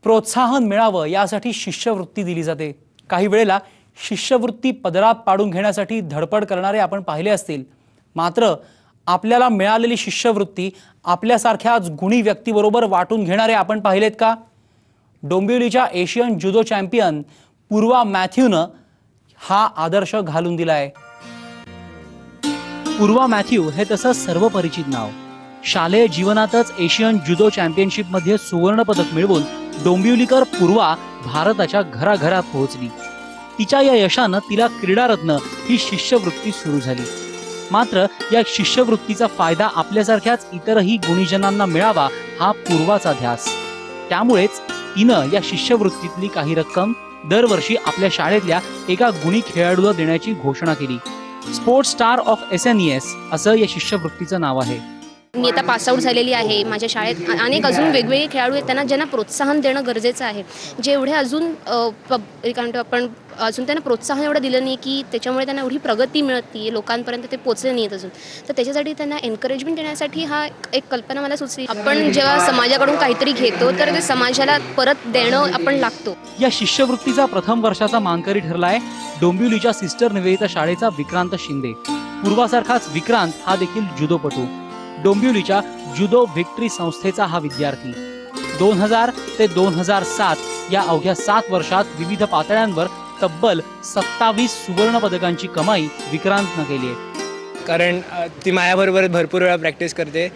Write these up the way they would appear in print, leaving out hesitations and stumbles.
प्रोत्साहन मिळावं यासाठी शिष्यवृत्ती दिली जाते। काही वेळेला शिष्यवृत्ती पदरात पाडून घेण्यासाठी धडपड करणारे आपण पाहिले असतील, मात्र आपल्याला मिळालेली शिष्यवृत्ती आपल्यासारख्याच गुणी व्यक्तीबरोबर वाटून घेणारे आपण पाहिलेत का? डोंबिवलीच्या एशियन जुदो चॅम्पियन पूर्वा मॅथ्यूनं हा आदर्श घालून दिलाय। पूर्वा मॅथ्यू हे तसं सर्वपरिचित नाव। शालेय जीवनातच एशियन जुदो चॅम्पियनशिप मध्ये सुवर्ण पदक मिळवून डोंबिवलीकर पूर्वा भारताच्या घराघरात पोहोचली। तिच्या या यशानं तिला क्रीडारत्न ही शिष्यवृत्ती सुरू झाली। मात्र या शिष्यवृत्तीचा फायदा आपल्यासारख्याच इतरही गुणीजनांना मिळावा हा पूर्वाचा ध्यास। त्यामुळेच तिनं या शिष्यवृत्तीतली काही रक्कम दरवर्षी आपल्या शाळेतल्या एका गुणी खेळाडूला देण्याची घोषणा केली। स्पोर्ट्स स्टार ऑफ SNES असं या शिष्यवृत्तीचं नाव आहे। मी आता पास आउट झालेली आहे। माझ्या शाळेत अनेक अजून वेगवेगळे खेळाडू आहेत, त्यांना ज्यांना प्रोत्साहन देणं गरजेचं आहे। जेवढे अजून आपण अजून त्यांना प्रोत्साहन एवढं दिलं नाही की त्याच्यामुळे त्यांना एवढी प्रगती मिळत नाही, लोकांपर्यंत ते पोहोचले नाहीत अजून, तर त्याच्यासाठी त्यांना एनकरेजमेंट देण्यासाठी हा एक कल्पना मला सुचली। आपण जेव्हा समाजाकडून काहीतरी घेतो तर ते समाजाला परत देणं आपण लागतो। या शिष्यवृत्तीचा प्रथम वर्षाचा मानकरी ठरलाय डोंबिवलीच्या सिस्टर निवेदिता शाळेचा विक्रांत शिंदे। पूर्वासारखाच विक्रांत हा देखील जुदोपटू। डोंबिवलीच्या जुदो व्हिक्टरी संस्थेचा हा विद्यार्थी 2000 ते 2007 या अवघ्या 7 वर्षात विविध पातळ्यांवर तब्बल 27 सुवर्ण पदकांची कमाई विक्रांतनं केली आहे। कारण ती माझ्याबरोबर भरपूर वेळा प्रॅक्टिस करते,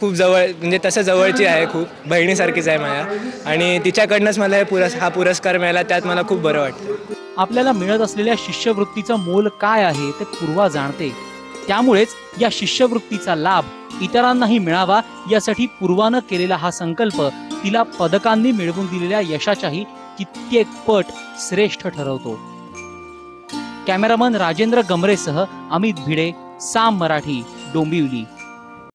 खूप जवळ, म्हणजे तसं जवळची आहे, खूप बहिणीसारखीच आहे माझ्या, आणि तिच्याकडनंच मला हा पुरस्कार मिळाला, त्यात मला खूप बरं वाटतं। आपल्याला मिळत असलेल्या शिष्यवृत्तीचं मोल काय आहे ते पूर्वा जाणते। त्यामुळेच या शिष्यवृत्तीचा लाभ इतरांनाही मिळावा यासाठी पूर्वानं केलेला हा संकल्प तिला पदकांनी मिळवून दिलेल्या यशाच्याही कित्येक पट श्रेष्ठ ठरवतो। कॅमेरामन राजेंद्र गमरेसह अमित भिडे, साम मराठी, डोंबिवली।